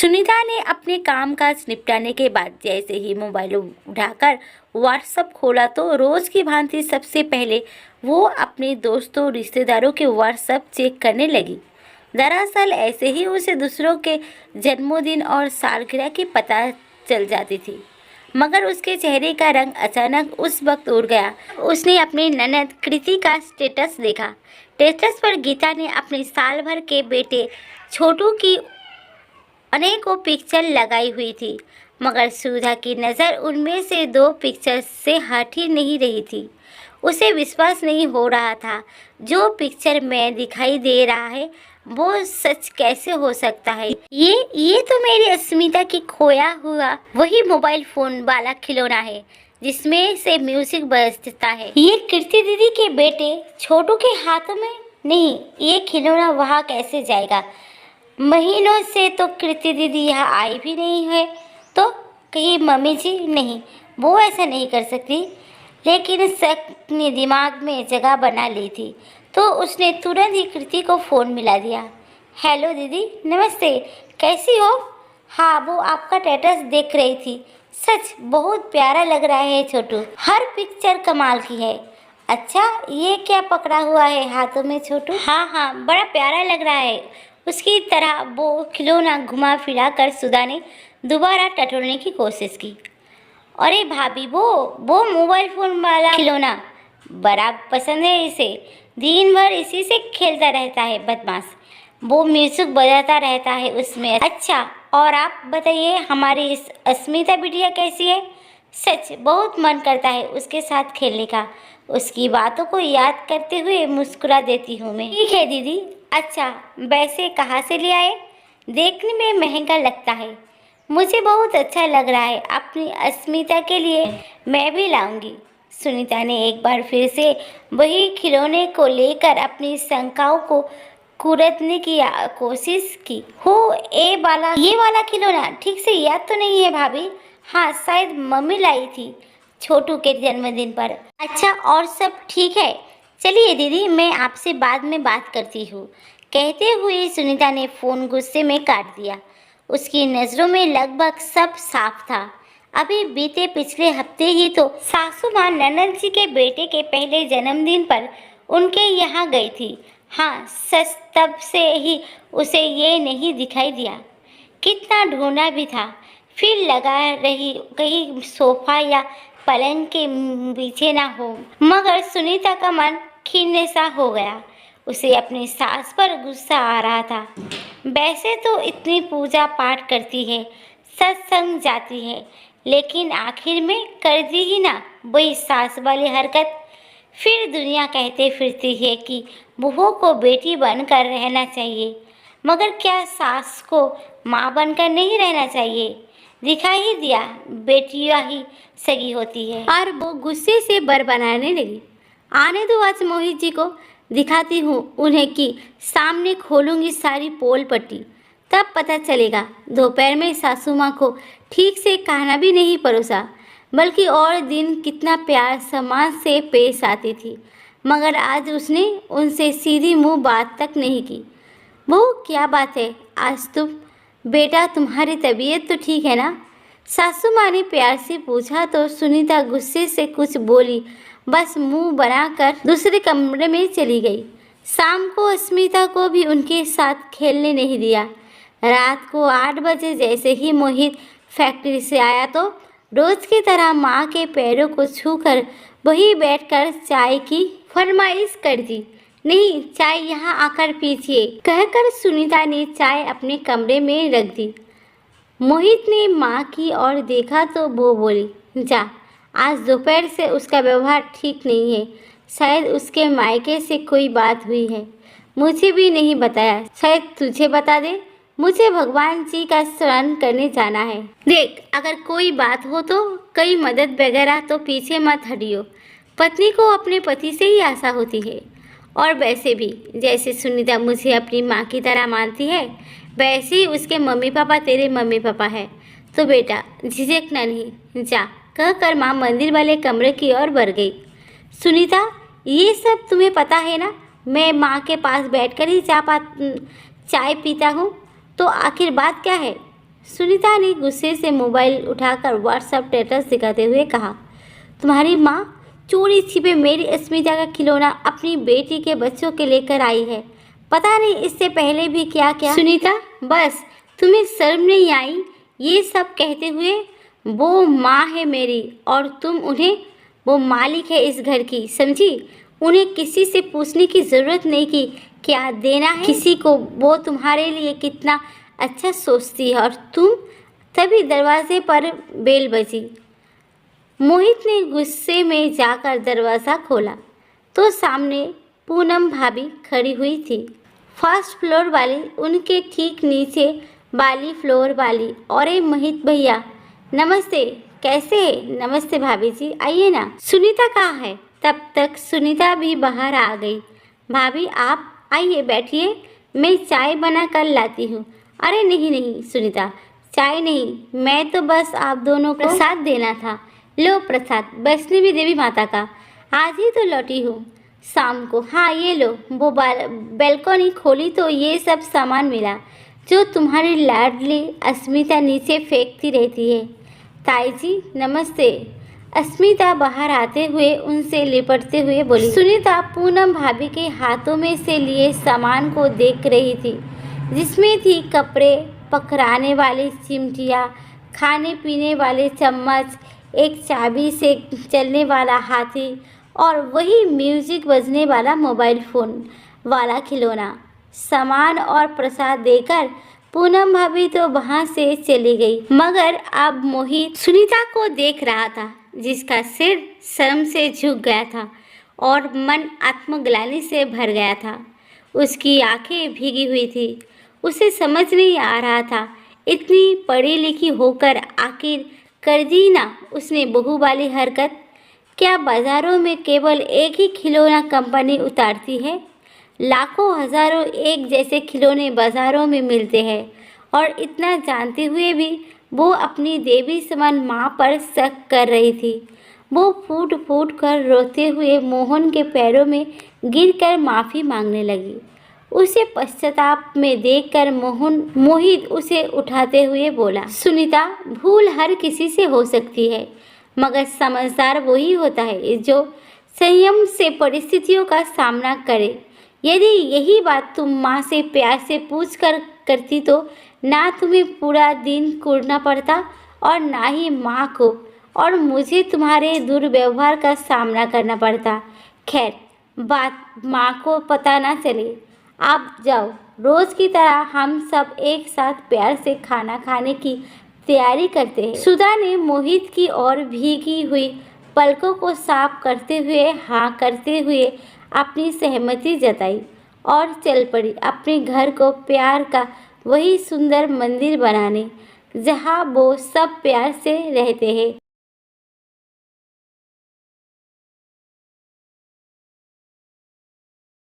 सुनीता ने अपने कामकाज निपटाने के बाद जैसे ही मोबाइल उठाकर व्हाट्सएप खोला तो रोज की भांति सबसे पहले वो अपने दोस्तों रिश्तेदारों के व्हाट्सएप चेक करने लगी। दरअसल ऐसे ही उसे दूसरों के जन्मदिन और सालगिरह की पता चल जाती थी, मगर उसके चेहरे का रंग अचानक उस वक्त उड़ गया। उसने अपनी ननद कृति का स्टेटस देखा। स्टेटस पर गीता ने अपने साल भर के बेटे छोटू की अनेकों पिक्चर लगाई हुई थी, मगर सुधा की नज़र उनमें से 2 पिक्चर से हट ही नहीं रही थी। उसे विश्वास नहीं हो रहा था, जो पिक्चर में दिखाई दे रहा है वो सच कैसे हो सकता है। ये तो मेरी अस्मिता की खोया हुआ वही मोबाइल फोन वाला खिलौना है जिसमें से म्यूजिक बजता है। ये कीर्ति दीदी के बेटे छोटू के हाथों में नहीं, ये खिलौना वहाँ कैसे जाएगा? महीनों से तो कृति दीदी यहाँ आई भी नहीं है, तो कहीं मम्मी जी नहीं, वो ऐसा नहीं कर सकती। लेकिन शक ने दिमाग में जगह बना ली थी, तो उसने तुरंत ही कृति को फ़ोन मिला दिया। हेलो दीदी, नमस्ते, कैसी हो? हाँ, वो आपका स्टेटस देख रही थी। सच बहुत प्यारा लग रहा है छोटू, हर पिक्चर कमाल की है। अच्छा, ये क्या पकड़ा हुआ है हाथों में छोटू? हाँ, बड़ा प्यारा लग रहा है। उसकी तरह वो खिलौना घुमा फिरा कर सुधा ने दोबारा टटोलने की कोशिश की। अरे भाभी, वो मोबाइल फ़ोन वाला खिलौना बड़ा पसंद है इसे, दिन भर इसी से खेलता रहता है बदमाश। वो म्यूजिक बजाता रहता है उसमें। अच्छा, और आप बताइए, हमारी इस अस्मिता बिटिया कैसी है? सच बहुत मन करता है उसके साथ खेलने का। उसकी बातों को याद करते हुए मुस्कुरा देती हूँ मैं। ठीक है दीदी। अच्छा, वैसे कहाँ से ले आए? देखने में महंगा लगता है, मुझे बहुत अच्छा लग रहा है। अपनी अस्मिता के लिए मैं भी लाऊंगी। सुनीता ने एक बार फिर से वही खिलौने को लेकर अपनी शंकाओं को कुरदने की कोशिश की। ये वाला खिलौना ठीक से याद तो नहीं है भाभी? हाँ, शायद मम्मी लाई थी छोटू के जन्मदिन पर। अच्छा, और सब ठीक है? चलिए दीदी, मैं आपसे बाद में बात करती हूँ, कहते हुए सुनीता ने फ़ोन गुस्से में काट दिया। उसकी नज़रों में लगभग सब साफ था। अभी बीते पिछले हफ्ते ही तो सासू माँ ननद जी के बेटे के पहले जन्मदिन पर उनके यहाँ गई थी। हाँ, सच तब से ही उसे ये नहीं दिखाई दिया। कितना ढूंढा भी था, फिर लगा रही कहीं सोफा या पलंग के पीछे ना हो, मगर सुनीता का मन खींचने सा हो गया। उसे अपनी सास पर गुस्सा आ रहा था। वैसे तो इतनी पूजा पाठ करती है, सत्संग जाती है, लेकिन आखिर में कर दी ही ना वही सास वाली हरकत। फिर दुनिया कहते फिरती है कि बहू को बेटी बनकर रहना चाहिए, मगर क्या सास को माँ बनकर नहीं रहना चाहिए? दिखा ही दिया, बेटियां ही सगी होती है। और वो गुस्से से बरबनाने लगी। आने दो, आज मोहित जी को दिखाती हूँ उन्हें कि सामने खोलूँगी सारी पोल पट्टी, तब पता चलेगा। दोपहर में सासू माँ को ठीक से खाना भी नहीं परोसा, बल्कि और दिन कितना प्यार सम्मान से पेश आती थी, मगर आज उसने उनसे सीधी मुंह बात तक नहीं की। वो क्या बात है आज तुम? बेटा, तुम्हारी तबीयत तो ठीक है ना? सासू माँ ने प्यार से पूछा तो सुनीता गुस्से से कुछ बोली, बस मुंह बनाकर दूसरे कमरे में चली गई। शाम को अस्मिता को भी उनके साथ खेलने नहीं दिया। रात को 8 बजे जैसे ही मोहित फैक्ट्री से आया तो रोज की तरह माँ के पैरों को छूकर वहीं बैठकर चाय की फरमाइश कर दी। नहीं, चाय यहाँ आकर पीजिए, कहकर सुनीता ने चाय अपने कमरे में रख दी। मोहित ने माँ की ओर देखा तो वो बोली, जा, आज दोपहर से उसका व्यवहार ठीक नहीं है। शायद उसके मायके से कोई बात हुई है, मुझे भी नहीं बताया। शायद तुझे बता दे, मुझे भगवान जी का स्मरण करने जाना है। देख, अगर कोई बात हो तो कोई मदद वगैरह तो पीछे मत हटियो। पत्नी को अपने पति से ही आशा होती है। और वैसे भी जैसे सुनीता मुझे अपनी माँ की तरह मानती है, वैसे ही उसके मम्मी पापा तेरे मम्मी पापा है। तो बेटा झिझकना नहीं, जा, कहकर माँ मंदिर वाले कमरे की ओर बढ़ गई। सुनीता, ये सब तुम्हें पता है ना? मैं माँ के पास बैठकर ही चाय पीता हूँ, तो आखिर बात क्या है? सुनीता ने गुस्से से मोबाइल उठाकर व्हाट्सएप स्टेटस दिखाते हुए कहा, तुम्हारी माँ चोरी छिपे मेरी अस्मिता का खिलौना अपनी बेटी के बच्चों के लेकर आई है। पता नहीं इससे पहले भी क्या क्या। सुनीता, बस तुम्हें शर्म नहीं आई ये सब कहते हुए? वो माँ है मेरी और तुम उन्हें, वो मालिक है इस घर की, समझी? उन्हें किसी से पूछने की ज़रूरत नहीं कि क्या देना है किसी को। वो तुम्हारे लिए कितना अच्छा सोचती है और तुम। तभी दरवाजे पर बेल बजी। मोहित ने गुस्से में जाकर दरवाज़ा खोला तो सामने पूनम भाभी खड़ी हुई थी। फर्स्ट फ्लोर वाली, उनके ठीक नीचे वाली फ्लोर वाली। और मोहित भैया नमस्ते, कैसे है? नमस्ते भाभी जी, आइए ना। सुनीता कहाँ है? तब तक सुनीता भी बाहर आ गई। भाभी आप आइए बैठिए, मैं चाय बना कर लाती हूँ। अरे नहीं नहीं सुनीता, चाय नहीं, मैं तो बस आप दोनों को प्रसाद देना था। लो प्रसाद, वैष्णवी देवी माता का, आज ही तो लौटी हूँ शाम को। हाँ ये लो। वो बैल्कनी खोली तो ये सब सामान मिला जो तुम्हारी लाडली अस्मिता नीचे फेंकती रहती है। ताई जी नमस्ते। अस्मिता बाहर आते हुए उनसे लिपटते हुए बोली। सुनीता पूनम भाभी के हाथों में से लिए सामान को देख रही थी, जिसमें थी कपड़े पकड़ाने वाली चिमटियाँ, खाने पीने वाले चम्मच, एक चाबी से चलने वाला हाथी और वही म्यूजिक बजने वाला मोबाइल फ़ोन वाला खिलौना। सामान और प्रसाद देकर पूनम भाभी तो वहाँ से चली गई, मगर अब मोहित सुनीता को देख रहा था, जिसका सिर शर्म से झुक गया था और मन आत्मग्लानि से भर गया था। उसकी आंखें भीगी हुई थी। उसे समझ नहीं आ रहा था, इतनी पढ़ी लिखी होकर आखिर कर दी ना उसने बहू वाली हरकत। क्या बाज़ारों में केवल एक ही खिलौना कंपनी उतारती है? लाखों हज़ारों एक जैसे खिलौने बाज़ारों में मिलते हैं, और इतना जानते हुए भी वो अपनी देवी समान माँ पर शक कर रही थी। वो फूट फूट कर रोते हुए मोहन के पैरों में गिरकर माफ़ी मांगने लगी। उसे पश्चाताप में देखकर मोहित उसे उठाते हुए बोला, सुनीता भूल हर किसी से हो सकती है, मगर समझदार वही होता है जो संयम से परिस्थितियों का सामना करे। यदि यही बात तुम माँ से प्यार से पूछ कर करती तो ना तुम्हें पूरा दिन कूदना पड़ता और ना ही माँ को और मुझे तुम्हारे दुर्व्यवहार का सामना करना पड़ता। खैर बात माँ को पता ना चले। आप जाओ, रोज़ की तरह हम सब एक साथ प्यार से खाना खाने की तैयारी करते हैं। सुधा ने मोहित की ओर भीगी हुई पलकों को साफ करते हुए हाँ करते हुए अपनी सहमति जताई और चल पड़ी अपने घर को प्यार का वही सुंदर मंदिर बनाने, जहाँ वो सब प्यार से रहते हैं।